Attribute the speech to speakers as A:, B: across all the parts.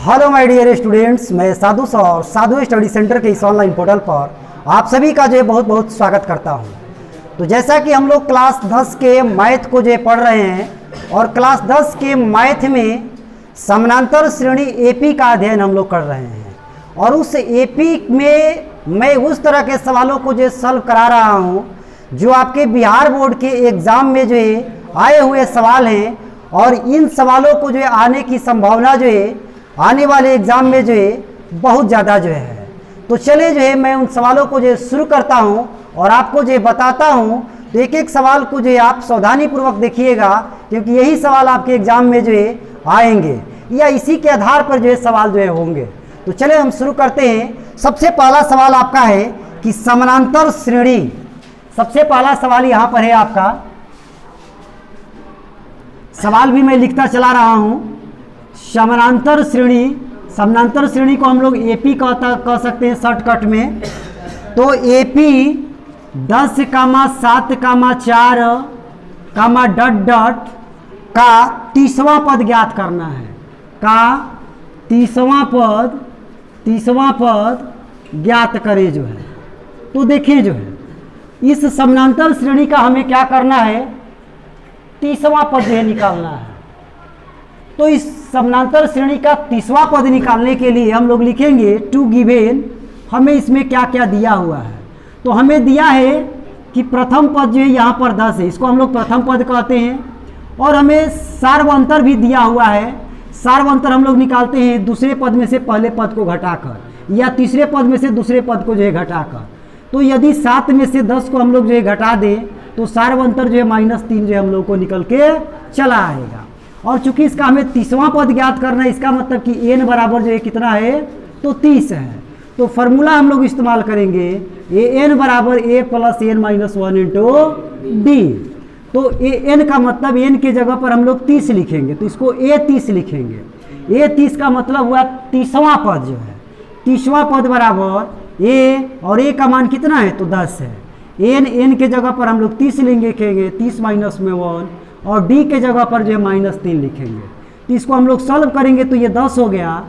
A: Hello my dear students, मैं साधु और साधु study centre के इस ऑनलाइन पोर्टल पर आप सभी का जो है बहुत बहुत स्वागत करता हूं। तो जैसा कि हम लोग क्लास 10 के मैथ को जो है पढ़ रहे हैं और क्लास 10 के मैथ में समानांतर श्रेणी एपी का अध्ययन हम लोग कर रहे हैं और उस एपी में मैं उस तरह के सवालों को जो सॉल्व करा रहा हूँ जो आपके बिहार बोर्ड के एग्ज़ाम में जो है आए हुए सवाल हैं और इन सवालों को जो है आने की संभावना जो है आने वाले एग्ज़ाम में जो है बहुत ज़्यादा जो है। तो चले जो है मैं उन सवालों को जो है शुरू करता हूं और आपको जो है बताता हूं। तो एक एक सवाल को जो है आप सावधानी पूर्वक देखिएगा क्योंकि यही सवाल आपके एग्ज़ाम में जो है आएंगे या इसी के आधार पर जो है सवाल जो है होंगे। तो चले हम शुरू करते हैं। सबसे पहला सवाल आपका है कि समानांतर श्रेणी। सबसे पहला सवाल यहाँ पर है आपका, सवाल भी मैं लिखता चला रहा हूँ। समानांतर श्रेणी को हम लोग एपी कह सकते हैं शॉर्टकट में। तो एपी 10, 7, 4, डॉट का 30वां पद ज्ञात करना है। का 30वां पद ज्ञात करे जो है। तो देखिए जो है इस समानांतर श्रेणी का हमें क्या करना है, 30वां पद जो है निकालना है। तो इस समानांतर श्रेणी का 30वां पद निकालने के लिए हम लोग लिखेंगे टू गिवेन। हमें इसमें क्या क्या दिया हुआ है, तो हमें दिया है कि प्रथम पद जो है यहाँ पर 10 है, इसको हम लोग प्रथम पद कहते हैं। और हमें सार्वंतर भी दिया हुआ है। सार्वंतर हम लोग निकालते हैं दूसरे पद में से पहले पद को घटाकर या तीसरे पद में से दूसरे पद को जो है घटाकर। तो यदि 7 में से 10 को हम लोग जो है घटा दें तो सार्वंतर जो है -3 जो है हम लोग को निकल के चला आएगा। और चूंकि इसका हमें 30वां पद ज्ञात करना है, इसका मतलब कि n बराबर जो है कितना है, तो 30 है। तो फॉर्मूला हम लोग इस्तेमाल करेंगे an बराबर a + n - 1 × d। तो an का मतलब n के जगह पर हम लोग 30 लिखेंगे, तो इसको a30 लिखेंगे। a30 का मतलब हुआ 30वां पद जो है। 30वां पद बराबर a और a का मान कितना है, तो 10 है। n के जगह पर हम लोग 30 लिखेंगे, 30 - 1 और d के जगह पर जो है -3 लिखेंगे। तो इसको हम लोग सॉल्व करेंगे तो ये 10 हो गया।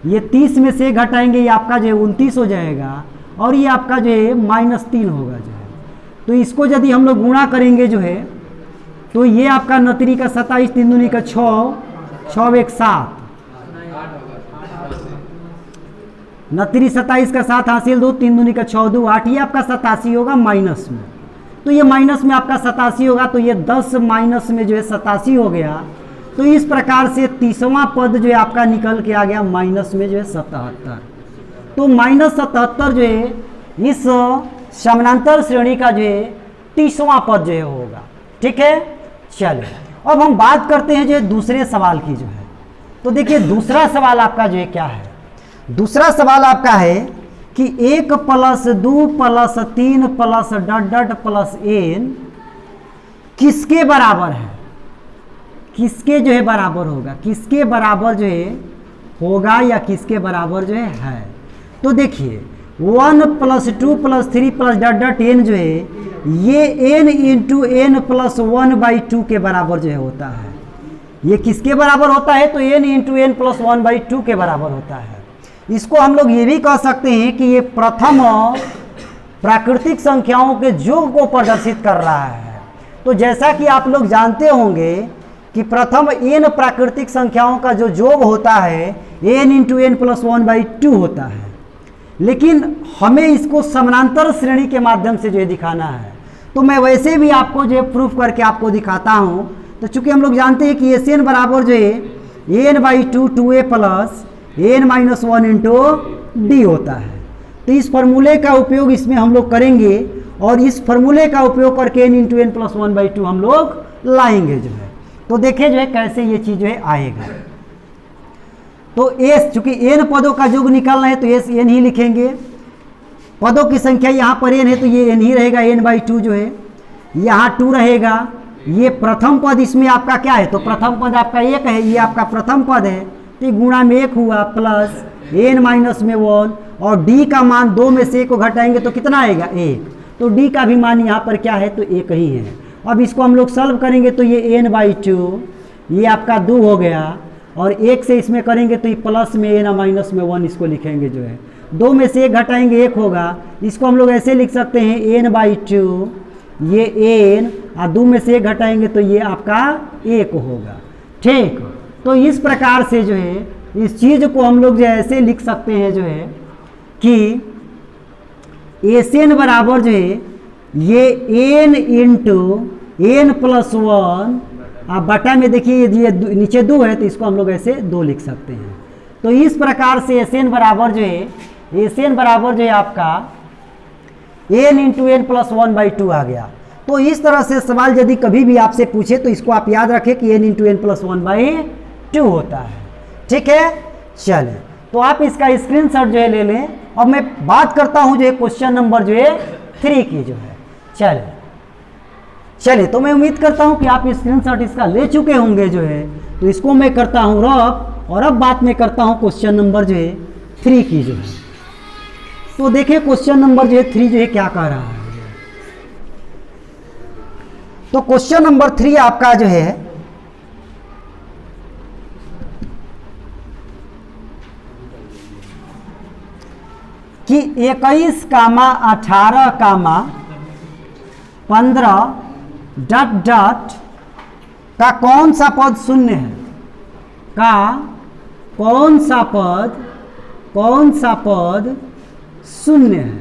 A: ये 30 में से घटाएंगे, ये आपका जो है 29 हो जाएगा और ये आपका जो है -3 होगा जो है। तो इसको यदि हम लोग गुणा करेंगे जो है तो ये आपका 9 का 27, 3 दूनी का 6, 6 1 7, 9 27 का 7 हासिल 2, 3 दूनी का 6 2 8, ये आपका 87 होगा माइनस में। तो ये माइनस में आपका 87 होगा, तो ये 10 माइनस में जो है 87 हो गया। तो इस प्रकार से 30वां पद जो है आपका निकल के आ गया माइनस में जो है 77। तो -77 जो है इस समानांतर श्रेणी का जो है 30वां पद जो है होगा। ठीक है, चलिए अब हम बात करते हैं जो है दूसरे सवाल की जो है। तो देखिए दूसरा सवाल आपका जो है क्या है। दूसरा सवाल आपका है कि 1 + 2 + 3 + ... n किसके बराबर है, किसके जो है बराबर होगा, किसके बराबर जो है होगा या किसके बराबर जो है। तो देखिए 1 + 2 + 3 + ... n जो है ये n × n + 1/2 के बराबर जो है होता है। ये किसके बराबर होता है, तो n × n + 1/2 के बराबर होता है। इसको हम लोग ये भी कह सकते हैं कि ये प्रथम प्राकृतिक संख्याओं के योग को प्रदर्शित कर रहा है। तो जैसा कि आप लोग जानते होंगे कि प्रथम n प्राकृतिक संख्याओं का जो योग होता है n × n + 1/2 होता है, लेकिन हमें इसको समानांतर श्रेणी के माध्यम से जो है दिखाना है। तो मैं वैसे भी आपको जो है प्रूफ करके आपको दिखाता हूँ। तो चूंकि हम लोग जानते हैं कि Sn बराबर जो है n/2 2a + n - 1 × d होता है। तो इस फार्मूले का उपयोग इसमें हम लोग करेंगे और इस फार्मूले का उपयोग करके n × n + 1/2 हम लोग लाएंगे जो है। तो देखें जो है कैसे ये चीज़ जो है आएगा। तो s चूंकि n पदों का योग निकालना है तो s n ही लिखेंगे। पदों की संख्या यहाँ पर n है तो ये n ही रहेगा, n/2 जो है यहाँ 2 रहेगा। ये प्रथम पद इसमें आपका क्या है, तो प्रथम पद आपका 1 है, ये आपका प्रथम पद है। तो गुणा में 1 हुआ प्लस n - 1 और d का मान 2 में से 1 को घटाएंगे तो कितना आएगा, 1। तो d का भी मान यहाँ पर क्या है, तो 1 ही है। अब इसको हम लोग सॉल्व करेंगे तो ये n/2 ये आपका 2 हो गया और 1 से इसमें करेंगे तो ये प्लस में n माइनस में 1 इसको लिखेंगे जो है। 2 में से 1 घटाएंगे 1 होगा, इसको हम लोग ऐसे लिख सकते हैं n/2, ये n, और 2 में से 1 घटाएंगे तो ये आपका 1 होगा। ठीक, तो इस प्रकार से जो है इस चीज़ को हम लोग जो है ऐसे लिख सकते हैं जो है कि Sn बराबर जो है ये n इंटू n+1, आप बटा में देखिए ये नीचे 2 है तो इसको हम लोग ऐसे 2 लिख सकते हैं। तो इस प्रकार से Sn बराबर जो है आपका n इंटू n+1/2 आ गया। तो इस तरह से सवाल यदि कभी भी आपसे पूछे तो इसको आप याद रखें कि n इंटू n+1/2 होता है। ठीक है, चलिए तो आप इसका स्क्रीनशॉट जो है ले लें। अब मैं बात करता हूं जो है क्वेश्चन नंबर जो है 3 की जो है। चलिए तो मैं उम्मीद करता हूं कि आप स्क्रीनशॉट इसका ले चुके होंगे जो है। तो इसको मैं करता हूं रफ, और अब बात मैं करता हूं क्वेश्चन नंबर जो है 3 की जो है। तो देखिए क्वेश्चन नंबर जो है 3 जो है क्या कह रहा है। तो क्वेश्चन नंबर 3 आपका जो है कि 21, 18, 15 ... का कौन सा पद शून्य है, का कौन सा पद शून्य है।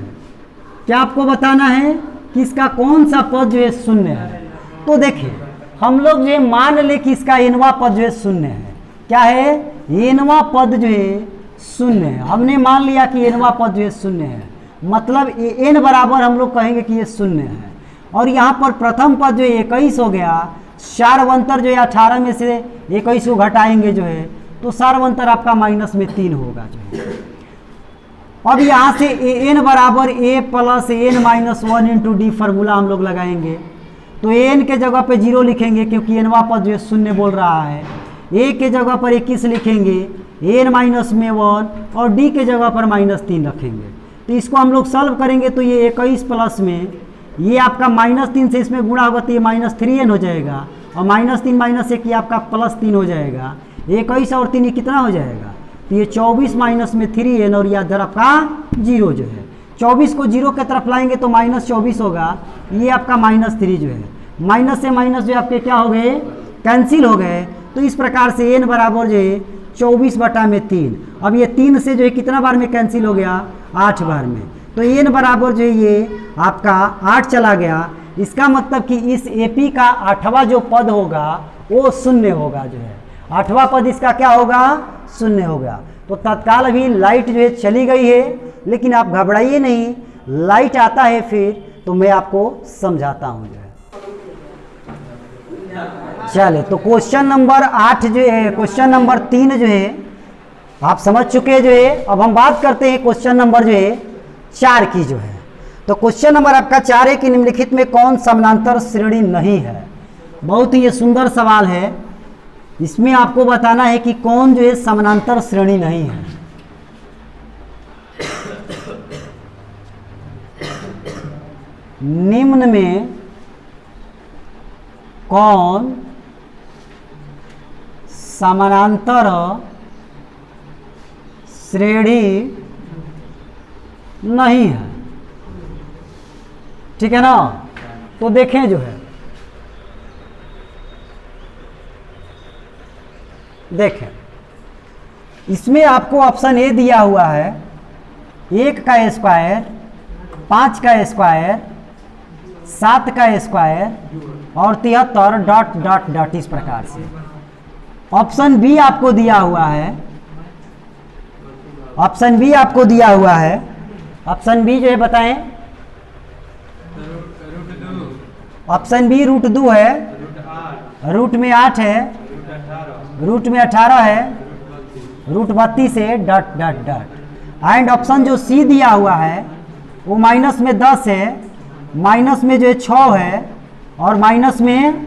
A: क्या आपको बताना है कि इसका कौन सा पद जो है शून्य है। तो देखिए हम लोग जो मान ले कि इसका nवां पद जो है शून्य है। क्या है, nवां पद जो है शून्य है। हमने मान लिया कि nवां पद जो है शून्य है, मतलब n बराबर हम लोग कहेंगे कि ये शून्य है। और यहाँ पर प्रथम पद जो है 21 हो गया, सार्वंतर जो है 18 में से 21 को घटाएंगे जो है तो सार्वंतर आपका -3 होगा जो है। अब यहाँ से n बराबर a + n-1 into D formula हम लोग लगाएंगे। तो n के जगह पे 0 लिखेंगे क्योंकि nवां पद जो है शून्य बोल रहा है। a के जगह पर 21 लिखेंगे, n-1 और d के जगह पर -3 रखेंगे। तो इसको हम लोग सॉल्व करेंगे तो ये 21 प्लस में ये आपका -3 से इसमें गुणा होगा तो ये -3n हो जाएगा, और -3 -1 ये आपका +3 हो जाएगा। 21 और 3 कितना हो जाएगा, तो ये 24 माइनस में 3n और यह इधर आपका 0 जो है। 24 को 0 की तरफ लाएंगे तो -24 होगा, ये आपका -3 जो है। माइनस से माइनस जो आपके क्या हो गए, कैंसिल हो गए। तो इस प्रकार से n बराबर जो है 24/3। अब ये 3 से जो है कितना बार में कैंसिल हो गया, 8 बार में। तो n बराबर जो है ये आपका 8 चला गया। इसका मतलब कि इस AP का 8वां जो पद होगा वो शून्य होगा जो है। 8वां पद इसका क्या होगा, शून्य होगा। तो तत्काल अभी लाइट जो है चली गई है, लेकिन आप घबराइए नहीं, लाइट आता है फिर तो मैं आपको समझाता हूँ जो है। चले तो क्वेश्चन नंबर 8 जो है, क्वेश्चन नंबर 3 जो है आप समझ चुके जो है। अब हम बात करते हैं क्वेश्चन नंबर जो है 4 की जो है। तो क्वेश्चन नंबर आपका 4 है कि निम्नलिखित में कौन समानांतर श्रेणी नहीं है। बहुत ही ये सुंदर सवाल है। इसमें आपको बताना है कि कौन जो है समानांतर श्रेणी नहीं है। निम्न में कौन समानांतर श्रेणी नहीं है, ठीक है ना। तो देखें जो है, देखें इसमें आपको ऑप्शन ए दिया हुआ है 1 का स्क्वायर, 5 का स्क्वायर, 7 का स्क्वायर और 73 ... इस प्रकार से। ऑप्शन बी आपको दिया हुआ है, ऑप्शन बी आपको दिया हुआ है। ऑप्शन बी जो है बताएं, ऑप्शन बी √2 है, रूट में 8 है, रूट में 18 है, √32 है ... एंड ऑप्शन जो सी दिया हुआ है वो माइनस में 10 है, माइनस में जो है 6 है और माइनस में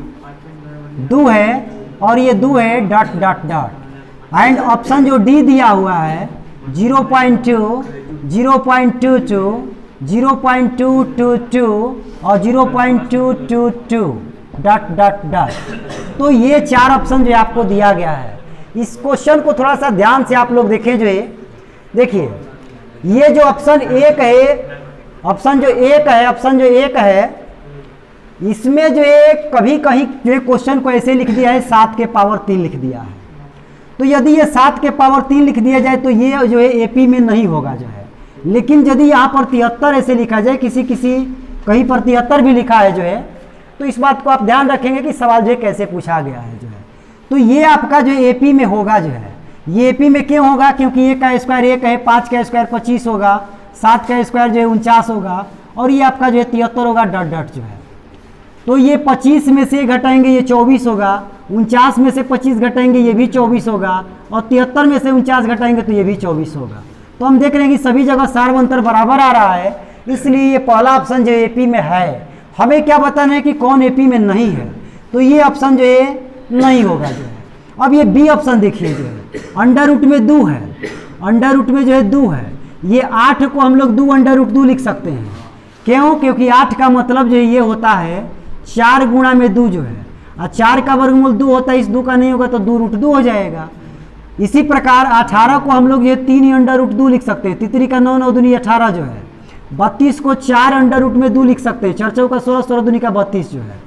A: 2 है और ये 2 है ... एंड ऑप्शन जो डी दिया हुआ है 0.2, 0.22, 0.222 और 0.222 ... तो ये 4 ऑप्शन जो आपको दिया गया है। इस क्वेश्चन को थोड़ा सा ध्यान से आप लोग देखें जो है, देखिए ये जो ऑप्शन एक है, ऑप्शन जो एक है इसमें जो है कभी कहीं जो है क्वेश्चन को ऐसे लिख दिया है 7 के पावर 3 लिख दिया है। तो यदि ये 7 के पावर 3 लिख दिया जाए तो ये जो है एपी में नहीं होगा जो है। लेकिन यदि यहाँ पर 73 ऐसे लिखा जाए, किसी कहीं पर 73 भी लिखा है जो है, तो इस बात को आप ध्यान रखेंगे कि सवाल जो है कैसे पूछा गया है जो है। तो ये आपका जो एपी में होगा जो है, ये एपी में क्यों होगा, क्योंकि 1 का स्क्वायर 1 है, 5 का स्क्वायर 25 होगा, 7 का स्क्वायर जो है 49 होगा, और ये आपका जो है 73 होगा डट डट जो है। तो ये 25 में से घटाएंगे ये 24 होगा, 49 में से 25 घटाएंगे ये भी 24 होगा, और 73 में से 49 घटाएंगे तो ये भी 24 होगा। तो हम देख रहे हैं कि सभी जगह सार्वंतर बराबर आ रहा है, इसलिए ये पहला ऑप्शन जो एपी में है। हमें क्या बताना है कि कौन एपी में नहीं है, तो ये ऑप्शन जो है नहीं होगा जो है। अब ये बी ऑप्शन देखिए जो है, अंडर रूट में 2 है, अंडर रूट में जो है 2 है, ये 8 को हम लोग 2 अंडर रूट 2 लिख सकते हैं। क्यों, क्योंकि 8 का मतलब जो ये होता है 4 गुणा में 2 जो है, और 4 का वर्गमूल 2 होता है, इस 2 का नहीं होगा तो 2 रूट 2 हो जाएगा। इसी प्रकार 18 को हम लोग ये 3 अंडर रूट 2 लिख सकते हैं, तितरी का 9 9 दूनी 18 जो है। 32 को 4 अंडर रूट में 2 लिख सकते हैं, 4 का 16 16 दूनी का 32 जो है।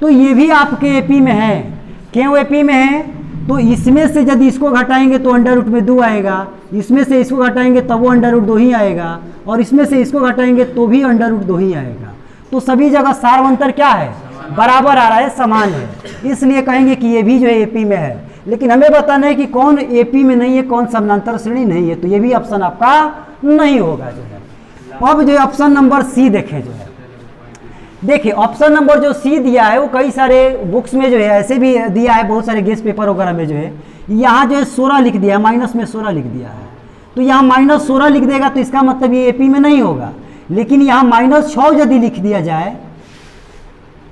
A: तो ये भी आपके एपी में है। क्यों एपी में है, तो इसमें से यदि इसको घटाएंगे तो अंडर रूट में 2 आएगा, इसमें से इसको घटाएंगे तब वो अंडर रूट 2 ही आएगा, और इसमें से इसको घटाएंगे तो भी अंडर रूट 2 ही आएगा। तो सभी जगह सार्वंतर क्या है, बराबर आ रहा है, समान है, इसलिए कहेंगे कि ये भी जो है एपी में है। लेकिन हमें बताना है कि कौन एपी में नहीं है, कौन समानांतर श्रेणी नहीं है, तो ये भी ऑप्शन आपका नहीं होगा जो है। अब जो ऑप्शन नंबर सी देखें जो है, देखिए ऑप्शन नंबर जो सी दिया है वो कई सारे बुक्स में जो है ऐसे भी दिया है, बहुत सारे गेस्ट पेपर वगैरह में जो है यहाँ जो है 16 लिख दिया है, माइनस में 16 लिख दिया है। तो यहाँ -16 लिख देगा तो इसका मतलब ये एपी में नहीं होगा। लेकिन यहाँ -6 यदि लिख दिया जाए,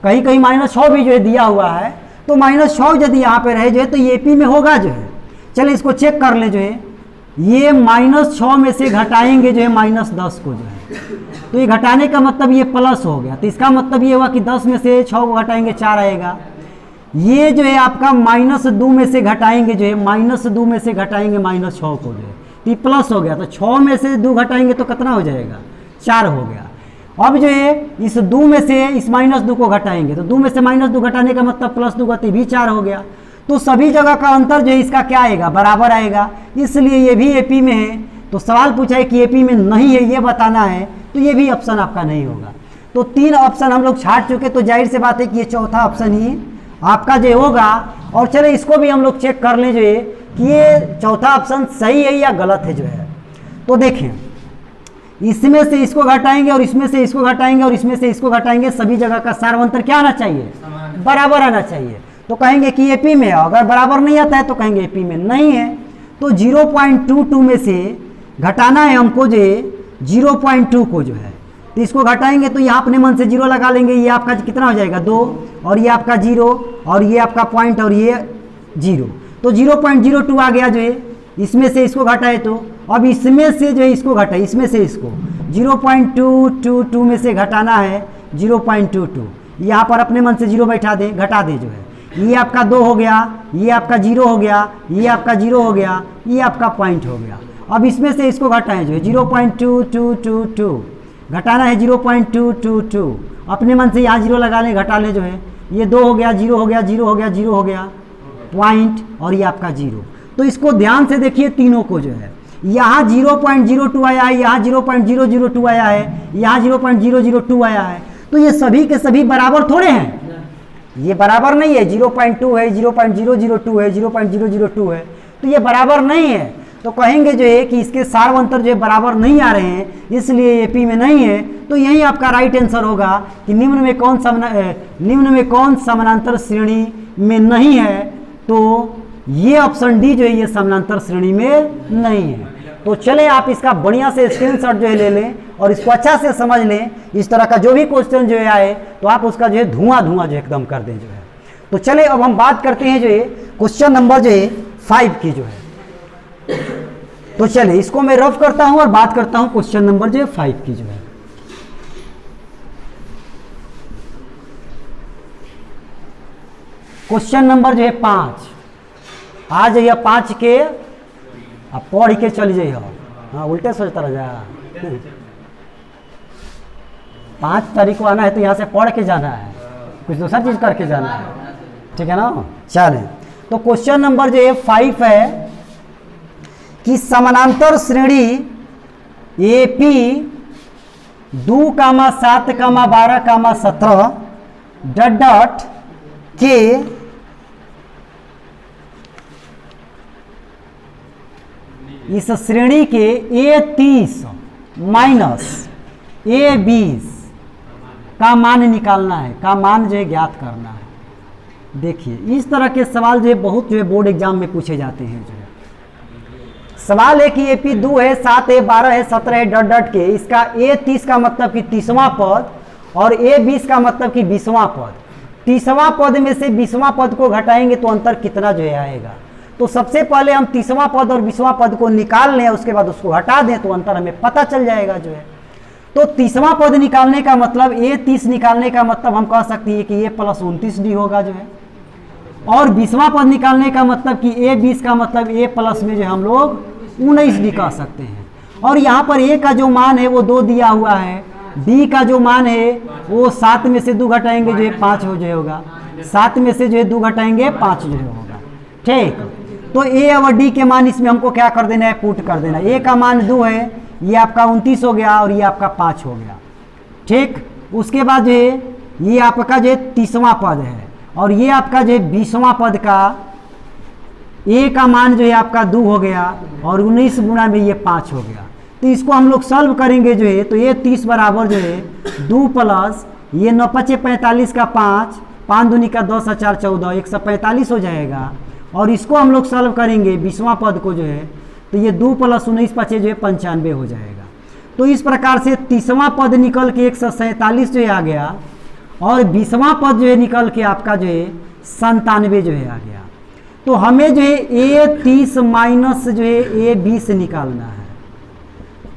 A: कहीं कहीं -6 भी जो है दिया हुआ है, तो -6 यदि यहाँ पे रहे जो है तो ये एपी में होगा जो है। चलिए इसको चेक कर ले जो है, ये -6 में से घटाएंगे जो है -10 को जो है, तो ये घटाने का मतलब ये प्लस हो गया, तो इसका मतलब ये हुआ कि 10 में से 6 को घटाएंगे 4 आएगा। ये जो है आपका -2 में से घटाएंगे जो है, -2 में से घटाएंगे -6 को जो है, तो ये प्लस हो गया। तो 6 में से 2 घटाएंगे तो कितना हो जाएगा, 4 हो गया। अब जो है इस 2 में से इस -2 को घटाएंगे, तो 2 में से -2 घटाने का मतलब +2 का, तो भी 4 हो गया। तो सभी जगह का अंतर जो है इसका क्या आएगा, बराबर आएगा, इसलिए ये भी एपी में है। तो सवाल पूछा है कि एपी में नहीं है, ये बताना है, तो ये भी ऑप्शन आपका नहीं होगा। तो 3 ऑप्शन हम लोग छाट चुके, तो जाहिर सी बात है कि ये चौथा ऑप्शन ही आपका जो होगा। और चले इसको भी हम लोग चेक कर लें जो है कि ये चौथा ऑप्शन सही है या गलत है जो है। तो देखें, इसमें से इसको घटाएंगे और इसमें से इसको घटाएंगे और इसमें से इसको घटाएंगे, सभी जगह का सार्वंतर क्या आना चाहिए, बराबर आना चाहिए। तो कहेंगे कि एपी में है, अगर बराबर नहीं आता है तो कहेंगे एपी में नहीं है। तो 0.22 में से घटाना है हमको जो 0.2 को जो है, तो इसको घटाएंगे तो यहाँ अपने मन से 0 लगा लेंगे, ये आपका कितना हो जाएगा 2, और ये आपका 0, और ये आपका पॉइंट, और ये 0, तो 0.02 आ गया जो है। इसमें से इसको घटाए तो अब इसमें से जो है इसको घटाए, इसमें से इसको 0.222 में से घटाना है 0.22, यहाँ पर अपने मन से 0 बैठा दे, घटा दे जो है। ये आपका 2 हो गया, ये आपका 0 हो गया, ये आपका 0 हो गया, ये आपका पॉइंट हो गया। अब इसमें से इसको घटाएं जो है 0.2222, घटाना है 0.222, अपने मन से यहाँ 0 लगा लें, घटा ले जो है, ये 2 हो गया, 0 हो गया, 0 हो गया, 0 हो गया, पॉइंट, और ये आपका 0। तो इसको ध्यान से देखिए तीनों को जो है, यहाँ 0.02 आया है, यहाँ 0.002 आया है, यहाँ 0.002 आया है, तो ये सभी के सभी बराबर थोड़े हैं, ये बराबर नहीं है। 0.2 है, 0.002 है, 0.002 है, तो ये बराबर नहीं है। तो कहेंगे जो है कि इसके सार्वंतर जो है बराबर नहीं आ रहे हैं, इसलिए एपी में नहीं है। तो यही आपका राइट आंसर होगा कि निम्न में कौन समानांतर श्रेणी में नहीं है, तो ये ऑप्शन डी जो है ये समानांतर श्रेणी में नहीं है। तो चले आप इसका बढ़िया से स्क्रीनशॉट जो है ले लें और इसको अच्छा से समझ लें। इस तरह का जो भी क्वेश्चन जो है आए तो आप उसका जो है धुआं जो एकदम कर दें जो है। तो चले अब हम बात करते हैं जो है क्वेश्चन नंबर जो है 5 की जो है। तो चले इसको मैं रफ करता हूं और बात करता हूं क्वेश्चन नंबर जो है 5 की जो है। क्वेश्चन नंबर जो है 5, आ जाइए 5 के, अब पढ़ के चली जाइए। हाँ उल्टे सोचता रह जा। 5 तारीख को आना है तो यहाँ से पढ़ के जाना है, कुछ दूसरा चीज़ करके जाना है, ठीक है ना। चलें, तो क्वेश्चन नंबर जो 5 है कि समानांतर श्रेणी AP 2, 7, 12, 17 डॉट डॉट के इस श्रेणी के A30 माइनस A20 का मान निकालना है, का मान जो है ज्ञात करना है। देखिए इस तरह के सवाल जो है बहुत जो है बोर्ड एग्जाम में पूछे जाते हैं। जो है सवाल है कि AP 2 है, 7 है, 12 है, 17 है डॉट डॉट के, इसका A30 का मतलब कि 30वां पद और A20 का मतलब कि 20वां पद। 30वां पद में से 20वां पद को घटाएंगे तो अंतर कितना जो है आएगा। तो सबसे पहले हम 30वां पद और 20वां पद को निकाल लें, उसके बाद उसको हटा दें तो अंतर हमें पता चल जाएगा जो है। तो 30वां पद निकालने का मतलब A30 निकालने का मतलब हम कह सकते हैं कि A + 29D होगा जो है, और 20वां पद निकालने का मतलब कि A20 का मतलब A प्लस में जो हम लोग 19D कह सकते हैं। और यहाँ पर A का जो मान है वो 2 दिया हुआ है, D का जो मान है वो 7 में से 2 घटाएंगे जो है 5 हो जो होगा, 7 में से जो है 2 घटाएंगे 5 जो है होगा, ठीक। तो A और D के मान इसमें हमको क्या कर देना है, पुट कर देना। A का मान 2 है, ये आपका 29 हो गया और ये आपका 5 हो गया, ठीक। उसके बाद जो है ये आपका जो है 30वां पद है और ये आपका जो है 20वां पद का A का मान जो है आपका 2 हो गया और 19 गुणा में ये 5 हो गया। तो इसको हम लोग सॉल्व करेंगे जो है, तो ये 30 बराबर जो है 2 प्लस ये 9 5 45 का 5, 5 दूनी का 10 और 4 14, 145 हो जाएगा। और इसको हम लोग सॉल्व करेंगे 20वां पद को जो है, तो ये 2 + 19 5 जो है 95 हो जाएगा। तो इस प्रकार से 30वां पद निकल के 147 जो है आ गया और 20वां पद जो है निकल के आपका जो है 97 जो है आ गया। तो हमें जो है A30 माइनस जो है A20 निकालना है।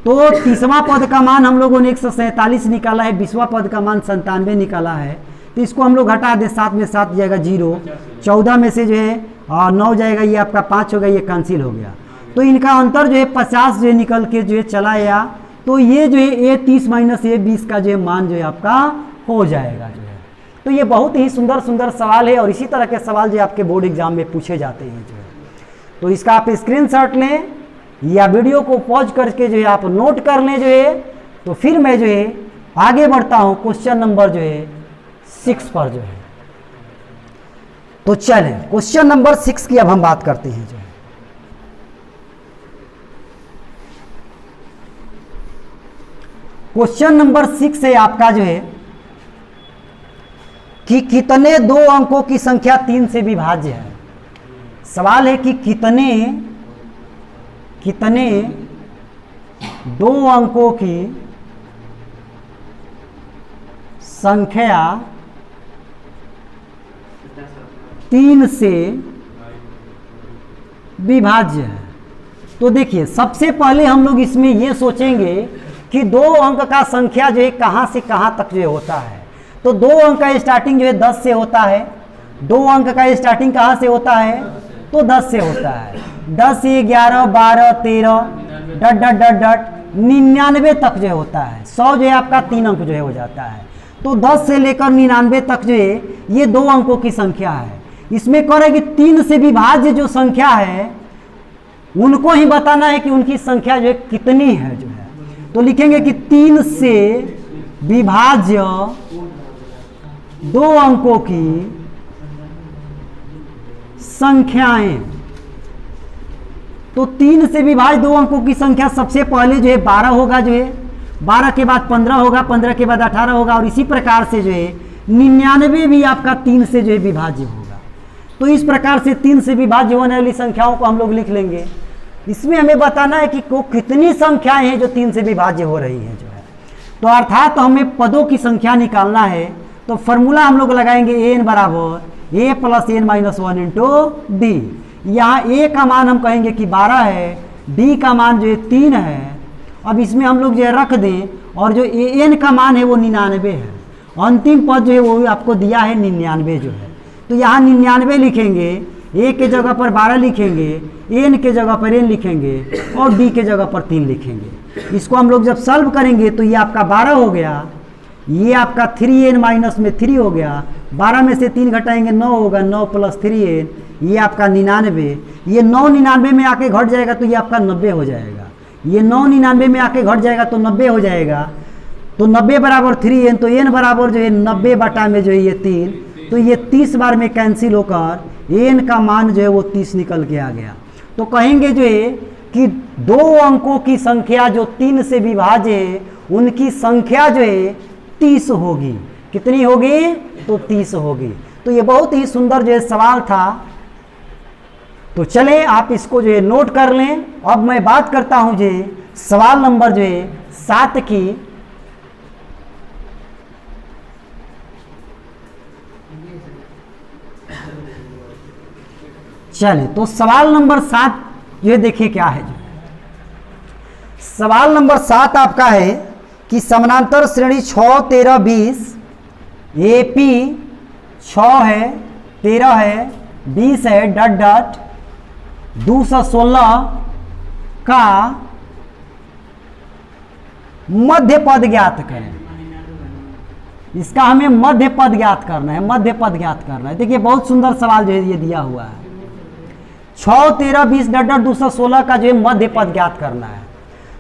A: तो 30वां पद का मान हम लोगों ने 147 निकाला है, 20वां पद का मान 97 निकाला है। तो इसको हम लोग हटा दें, 7 में 7 जाएगा 0, 14 में से जो है 9 जाएगा, ये आपका 5 होगा, ये कैंसिल हो गया। तो इनका अंतर जो है 50 जो है निकल के जो है चला आया। तो ये जो है A30 माइनस A20 का जो है मान जो है आपका हो जाएगा जो है। तो ये बहुत ही सुंदर सुंदर सवाल है और इसी तरह के सवाल जो आपके बोर्ड एग्जाम में पूछे जाते हैं जो है। तो इसका आप स्क्रीनशॉट लें या वीडियो को पॉज करके जो है आप नोट कर लें जो है। तो फिर मैं जो है आगे बढ़ता हूँ क्वेश्चन नंबर जो है 6 पर जो है। तो चलें क्वेश्चन नंबर 6 की अब हम बात करते हैं जो है। क्वेश्चन नंबर 6 है आपका जो है कि कितने 2 अंकों की संख्या 3 से विभाज्य है। सवाल है कि कितने 2 अंकों की संख्या 3 से विभाज्य है। तो देखिए सबसे पहले हम लोग इसमें ये सोचेंगे कि 2 अंक का संख्या जो है कहाँ से कहाँ तक जो होता है। तो 2 अंक का स्टार्टिंग जो है 10 से होता है। 2 अंक का स्टार्टिंग कहाँ से होता है, तो 10 से होता है। 10 से 11 12 13 डट डट डट डट 99 तक जो होता है। 100 जो है आपका 3 अंक जो है हो जाता है। तो 10 से लेकर 99 तक जो है ये 2 अंकों की संख्या है। इसमें कह रहे कि 3 से विभाज्य जो संख्या है उनको ही बताना है कि उनकी संख्या जो है कितनी है जो है। तो लिखेंगे कि 3 से विभाज्य 2 अंकों की संख्याएं। तो 3 से विभाज्य 2 अंकों की संख्या सबसे पहले जो है 12 होगा जो है, 12 के बाद 15 होगा, 15 के बाद 18 होगा और इसी प्रकार से जो है 99 भी आपका 3 से जो है विभाज्य होगा। तो इस प्रकार से 3 से विभाज्य होने वाली संख्याओं को हम लोग लिख लेंगे। इसमें हमें बताना है कि कितनी संख्याएं हैं जो 3 से विभाज्य हो रही हैं जो है। तो अर्थात हमें पदों की संख्या निकालना है। तो फॉर्मूला हम लोग लगाएंगे n बराबर a + n - 1 × d। यहाँ a का मान हम कहेंगे कि 12 है, d का मान जो है 3 है। अब इसमें हम लोग जो है रख दें और जो n का मान है वो 99 है। अंतिम पद जो है वो आपको दिया है 99 जो है। तो यहाँ 99 लिखेंगे। ए के जगह पर 12 लिखेंगे, एन के जगह पर एन लिखेंगे और डी के जगह पर 3 लिखेंगे। इसको हम लोग जब सॉल्व करेंगे तो ये आपका 12 हो गया, ये आपका 3n माइनस में 3 हो गया, 12 में से 3 घटाएंगे 9 होगा, 9 प्लस 3n, ये आपका 99, ये 9 99 में आके घट जाएगा तो ये आपका 90 हो जाएगा, ये 9 99 में आके घट जाएगा तो 90 हो जाएगा। तो 90 बराबर 3n, तो n बराबर जो है 90 बटा में जो है ये 3, तो ये 30 बार में कैंसिल होकर n का मान जो है वो 30 निकल के आ गया। तो कहेंगे जो है कि दो अंकों की संख्या जो 3 से विभाज्य है उनकी संख्या जो है 30 होगी। कितनी होगी? तो 30 होगी। तो ये बहुत ही सुंदर जो है सवाल था। तो चले आप इसको जो है नोट कर लें। अब मैं बात करता हूं जो सवाल नंबर जो है 7 की। चलिए तो सवाल नंबर 7 ये देखिए क्या है। सवाल नंबर 7 आपका है कि समानांतर श्रेणी 6 13 20 एपी 6 है 13 है 20 है डट डट 216 का मध्य पद ज्ञात करें। इसका हमें मध्य पद ज्ञात करना है, मध्य पद ज्ञात करना है। देखिए बहुत सुंदर सवाल जो है ये दिया हुआ है। 6 13 20 डट डट 216 का जो है मध्य पद ज्ञात करना है।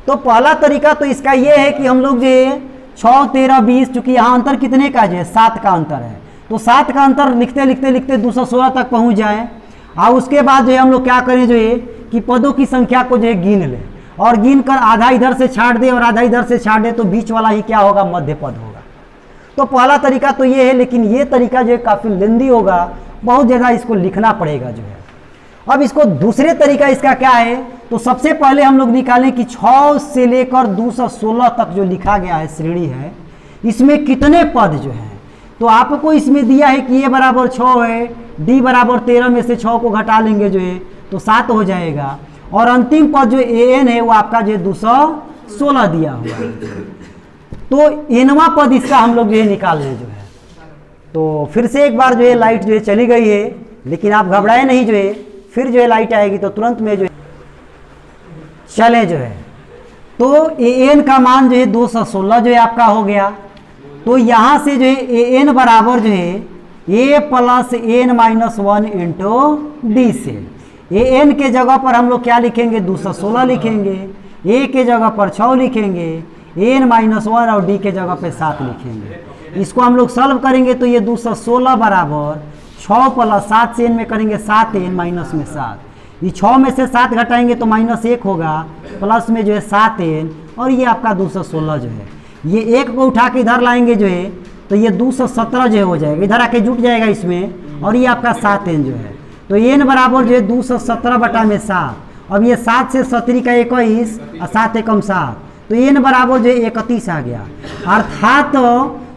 A: तो पहला तरीका तो इसका ये है कि हम लोग जो 6 13 20, चूंकि यहाँ अंतर कितने का जो है 7 का अंतर है, तो 7 का अंतर लिखते लिखते लिखते 216 तक पहुँच जाए। और उसके बाद जो है हम लोग क्या करें जो है कि पदों की संख्या को जो है गिन लें और गिन कर आधा इधर से छाट दे और आधा इधर से छाट दे, तो बीच वाला ही क्या होगा? मध्य पद होगा। तो पहला तरीका तो ये है, लेकिन ये तरीका जो है काफ़ी लेंदी होगा, बहुत जगह इसको लिखना पड़ेगा जो है। अब इसको दूसरे तरीका इसका क्या है? तो सबसे पहले हम लोग निकालें कि 6 से लेकर 216 तक जो लिखा गया है श्रेणी है, इसमें कितने पद जो है। तो आपको इसमें दिया है कि ए बराबर 6 है, डी बराबर 13 में से 6 को घटा लेंगे जो है तो 7 हो जाएगा, और अंतिम पद जो ए एन है वो आपका जो 216 दिया हुआ है। तो एनवा पद इसका हम लोग जो है निकाल लें जो है। तो फिर से एक बार जो है लाइट जो है चली गई है, लेकिन आप घबराए नहीं जो है, फिर जो है लाइट आएगी तो तुरंत में जो है चले जो है। तो ए एन का मान जो है 216 जो है आपका हो गया। तो यहाँ से जो है ए एन बराबर जो है a plus n minus 1 into d से। ए एन के जगह पर हम लोग क्या लिखेंगे? 216 लिखेंगे, ए के जगह पर 6 लिखेंगे, एन माइनस 1 और डी के जगह पे 7 लिखेंगे। इसको हम लोग सॉल्व करेंगे तो ये 216 बराबर 6 प्लस 7 से एन में करेंगे 7 एन माइनस में 7, ये 6 में से 7 घटाएंगे तो माइनस 1 होगा, प्लस में जो है 7 एन, और ये आपका 216 जो है। ये 1 को उठा के इधर लाएंगे जो है तो ये 217 जो है हो जाएगा, इधर आके जुट जाएगा इसमें, और ये आपका 7 एन जो है। तो एन बराबर जो है 217 बटा में 7। अब ये 7 से 17 का 21 और 7 एकम 7, तो एन बराबर जो है 31 आ गया। अर्थात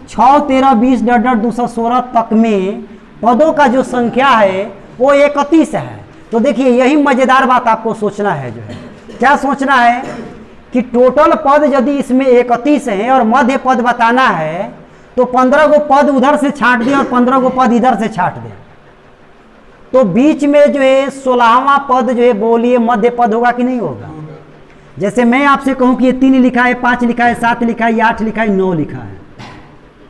A: 6 13 20 डट डट 216 तक में पदों का जो संख्या है वो 31 है। तो देखिए यही मज़ेदार बात आपको सोचना है जो है। क्या सोचना है कि टोटल पद यदि इसमें 31 है और मध्य पद बताना है तो 15 को पद उधर से छाट दे और 15 को पद इधर से छाट दे, तो बीच में जो है 16वां पद जो है बोलिए मध्य पद होगा कि नहीं होगा? जैसे मैं आपसे कहूं कि ये 3 लिखा है, 5 लिखा है, 7 लिखा है, 8 लिखा है, 9 लिखा है,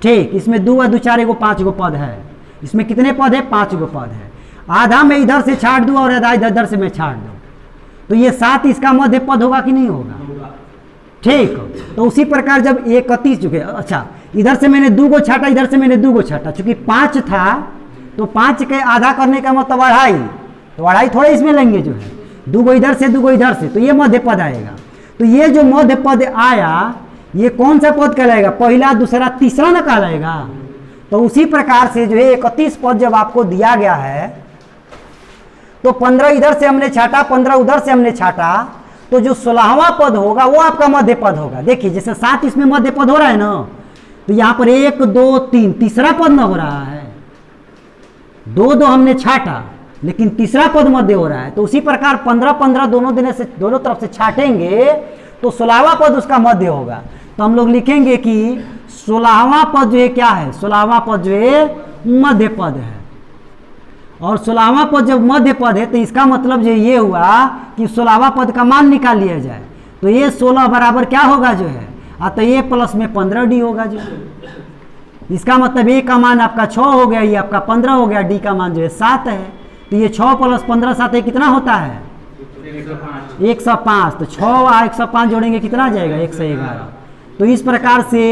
A: ठीक, इसमें 2 2 4 को 5 गो पद है। इसमें कितने पद है? 5 गो पद है। आधा मैं इधर से छाट दूं और आधा इधर से मैं छाट दूं, तो ये 7 इसका मध्य पद होगा कि नहीं होगा? ठीक। तो उसी प्रकार जब 31 जो है, अच्छा इधर से मैंने 2 को छाटा, इधर से मैंने 2 को छाटा, चूंकि 5 था तो 5 के आधा करने का मतलब 2.5, तो 2.5 थोड़े इसमें लेंगे जो है, 2 को इधर से 2 को इधर से, तो ये मध्य पद आएगा। तो ये जो मध्य पद आया ये कौन सा पद कहलाएगा? पहला, दूसरा, तीसरा ना कहलाएगा। तो उसी प्रकार से जो है 31 पद जब आपको दिया गया है तो 15 इधर से हमने छाटा, 15 उधर से हमने छाटा, तो जो 16वां पद होगा वो आपका मध्य पद होगा। देखिए जैसे 7 इसमें मध्य पद हो रहा है ना, तो यहाँ पर 1 2 3 तीसरा पद ना हो रहा है, 2 2 हमने छाटा लेकिन तीसरा पद मध्य हो रहा है। तो उसी प्रकार 15 15 दोनों तरफ से छाटेंगे तो 16वां पद उसका मध्य होगा। तो हम लोग लिखेंगे कि 16वां पद जो है क्या है? 16वां पद जो है मध्य पद है। और 16वां पद जब मध्य पद है तो इसका मतलब जो ये हुआ कि 16वां पद का मान निकाल लिया जाए। तो ये 16 बराबर क्या होगा जो है, तो ये प्लस में 15D होगा जो। इसका मतलब ए का मान आपका 6 हो गया, ये आपका 15 हो गया, डी का मान जो है 7 है। तो ये 6 + 15 7 है, कितना होता है 105। तो 6 और 105 जोड़ेंगे कितना आ जाएगा 111। तो इस प्रकार से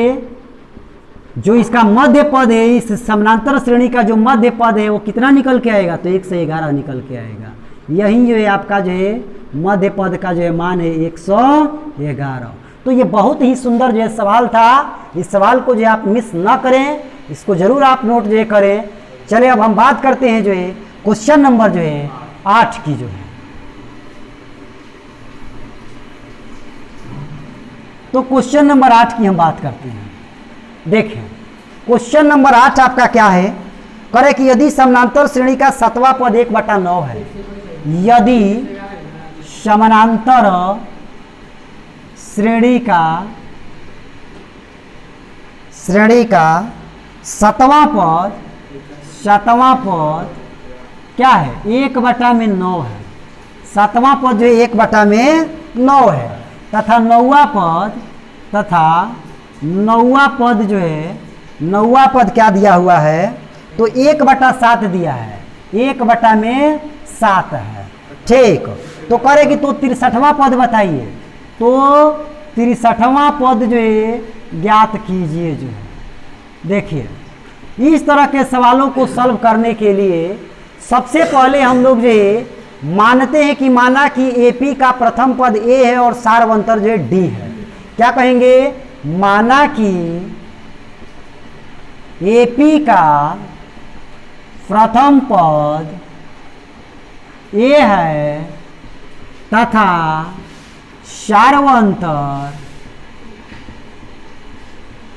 A: जो इसका मध्य पद है, इस समानांतर श्रेणी का जो मध्य पद है वो कितना निकल के आएगा, तो 111 निकल के आएगा। यही जो है आपका जो है मध्य पद का जो है मान है 111। तो ये बहुत ही सुंदर जो है सवाल था। इस सवाल को जो है आप मिस ना करें, इसको जरूर आप नोट जो है करें। चले अब हम बात करते हैं जो है क्वेश्चन नंबर जो है 8 की जो है। तो क्वेश्चन नंबर 8 की हम बात करते हैं। देखें क्वेश्चन नंबर 8 आपका क्या है, करे कि यदि समानांतर श्रेणी का 7वां पद 1/9 है, यदि समानांतर श्रेणी का 7वां पद क्या है 1/9 है। 7वां पद जो 1/9 है तथा 9वां पद जो है 9वां पद क्या दिया हुआ है, तो 1/7 दिया है, 1/7 है। ठीक, तो करेगी तो 63वां पद बताइए। तो 63वां पद जो है ज्ञात कीजिए जो है। देखिए इस तरह के सवालों को सॉल्व करने के लिए सबसे पहले हम लोग जो है मानते हैं कि माना कि एपी का प्रथम पद ए है और सार्वंतर जो है डी है। क्या कहेंगे, माना कि एपी का प्रथम पद ए है तथा सार्वंतर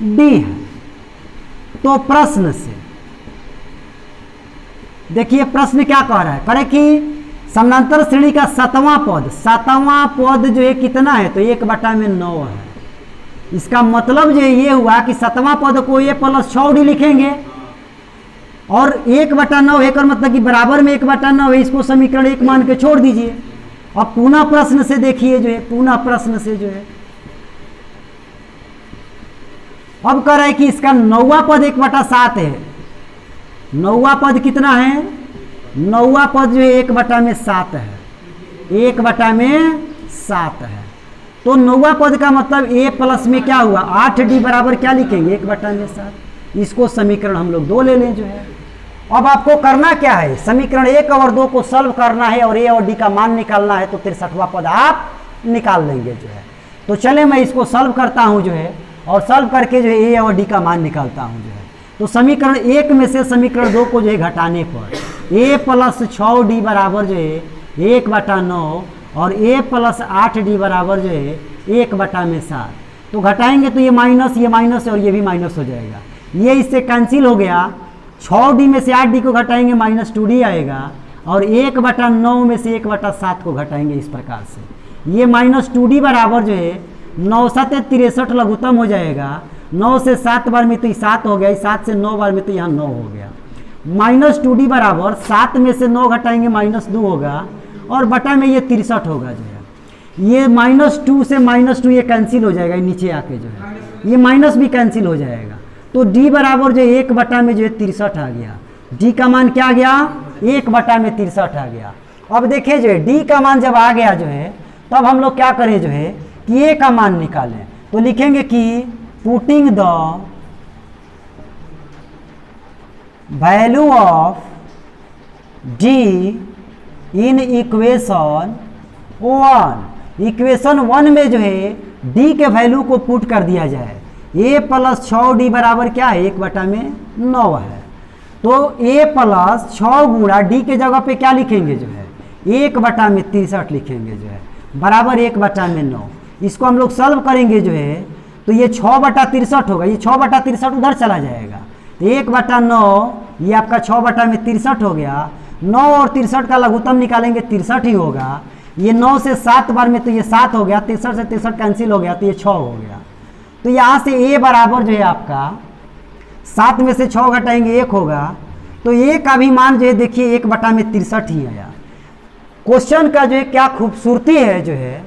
A: डी है। तो प्रश्न से देखिए प्रश्न क्या कह रहा है, करे कि समानांतर श्रेणी का 7वां पद जो है कितना है, तो 1/9 है। इसका मतलब जो ये हुआ कि 7वां पद को ए + 6D लिखेंगे और 1/9 है का मतलब कि बराबर में 1/9 है। इसको समीकरण 1 मान के छोड़ दीजिए। अब पुनः प्रश्न से देखिए जो है, पुनः प्रश्न से जो है अब कह रहा है कि इसका 9वां पद 1/7 है। 9वां पद कितना है, 9वां पद जो है 1/7 है, 1/7 है। तो 9वां पद का मतलब ए प्लस में क्या हुआ 8D बराबर क्या लिखेंगे 1/7। इसको समीकरण हम लोग 2 ले लें जो है। अब आपको करना क्या है, समीकरण 1 और 2 को सॉल्व करना है और ए और डी का मान निकालना है। तो 63वां पद आप निकाल लेंगे जो है। तो चले मैं इसको सॉल्व करता हूं जो है और सॉल्व करके जो है ए और डी का मान निकालता हूं जो है। तो समीकरण 1 में से समीकरण 2 को जो है घटाने पर ए + 6D बराबर जो है 1/9 और ए + 8D बराबर जो है 1/7। तो घटाएंगे तो ये माइनस और ये भी माइनस हो जाएगा। ये इससे कैंसिल हो गया। 6D में से 8D को घटाएंगे -2D आएगा और 1/9 में से 1/7 को घटाएंगे इस प्रकार से। ये -2D बराबर जो है 9 7 63 लघुत्तम हो जाएगा। 9 से 7 बार में तो ये 7 हो गया, 7 से 9 बार में तो यहाँ 9 हो गया। -2D बराबर 7 में से 9 घटाएंगे -2 होगा और बटा में ये 63 होगा जो है। ये -2 से -2 ये कैंसिल हो जाएगा, नीचे आके जो है ये माइनस भी कैंसिल हो जाएगा। तो D बराबर जो 1 में जो है 63 आ गया। D का मान क्या आ गया 1 में 63 आ गया। अब देखिए जो है D का मान जब आ गया जो है तब हम लोग क्या करें जो है कि A का मान निकालें। तो लिखेंगे कि putting the value of D in equation 1। Equation 1 में जो है D के वैल्यू को पुट कर दिया जाए। A + 6D बराबर क्या है 1/9 है। तो A + 6 गुणा D के जगह पे क्या लिखेंगे जो है 1/63 लिखेंगे जो है बराबर 1/9। इसको हम लोग सॉल्व करेंगे जो है तो ये 6/63 होगा। ये 6/63 उधर चला जाएगा। 1/9 ये आपका 6/63 हो गया। 9 और 63 का लघुत्तम निकालेंगे 63 ही होगा। ये 9 से 7 बार में तो ये 7 हो गया, 63 से 63 कैंसिल हो गया तो ये 6 हो गया। तो यहाँ से A बराबर जो है आपका 7 में से 6 घटाएंगे 1 होगा। तो ए का भी मान जो है देखिए 1/63 ही आया। क्वेश्चन का जो है क्या खूबसूरती है जो है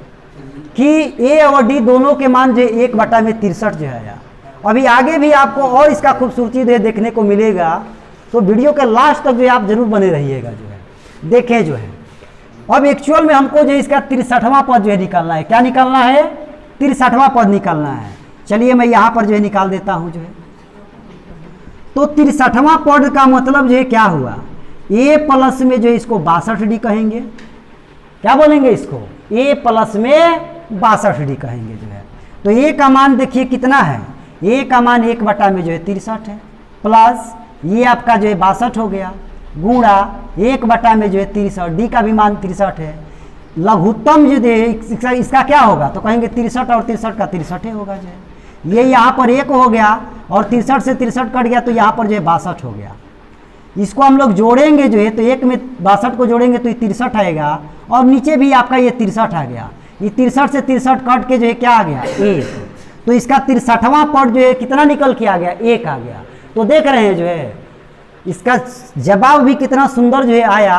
A: कि ए और डी दोनों के मान जो 1/63 जो है आया। अभी आगे भी आपको और इसका खूबसूरती जो है देखने को मिलेगा, तो वीडियो के लास्ट तक जो है आप जरूर बने रहिएगा जो है। देखें जो है अब एक्चुअल में हमको जो है इसका 63वां पद जो है निकालना है। क्या निकालना है? 63वां पद निकालना है। चलिए मैं यहाँ पर जो है निकाल देता हूँ जो है। तो 63वां पद का मतलब जो है क्या हुआ, ए प्लस में जो है इसको 62D कहेंगे। क्या बोलेंगे इसको? ए प्लस में 62D कहेंगे जो है। तो ए का मान देखिए कितना है, ए का मान 1 में जो है 63 है, प्लस ये आपका जो है 62 हो गया, गुणा 1 में जो है 63, डी का भी मान 63 है। लघुत्तम जो है इसका क्या होगा, तो कहेंगे 63 और 63 का 63 होगा जो है। ये यहाँ पर 1 हो गया और 63 से 63 कट गया तो यहाँ पर जो है 62 हो गया। इसको हम लोग जोड़ेंगे जो है तो 1 में 62 को जोड़ेंगे तो ये 63 आएगा, और नीचे भी आपका ये 63 आ गया। ये 63 से 63 कट के जो है क्या आ गया? 1। तो इसका 63वां पद जो है कितना निकल के आ गया? 1 आ गया। तो देख रहे हैं जो है इसका जवाब भी कितना सुंदर जो है आया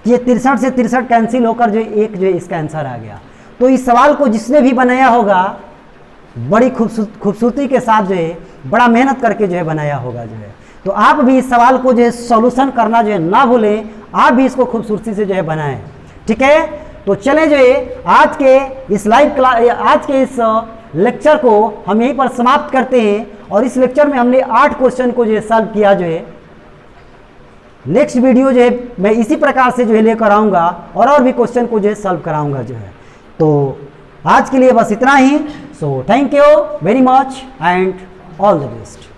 A: कि ये 63 से 63 कैंसिल होकर जो है 1 जो है इसका आंसर आ गया। तो इस सवाल को जिसने भी बनाया होगा बड़ी खूबसूरती के साथ जो है बड़ा मेहनत करके जो है बनाया होगा जो है। तो आप भी इस सवाल को जो है सॉल्यूशन करना जो है ना भूलें, आप भी इसको खूबसूरती से जो है बनाएं। ठीक है, तो चले जो है आज के इस लाइव क्लास, आज के इस लेक्चर को हम यहीं पर समाप्त करते हैं। और इस लेक्चर में हमने 8 क्वेश्चन को जो है सॉल्व किया जो है। नेक्स्ट वीडियो जो है मैं इसी प्रकार से जो है लेकर आऊँगा और भी क्वेश्चन को जो है सॉल्व कराऊँगा जो है। तो आज के लिए बस इतना ही। So thank you very much and all the best.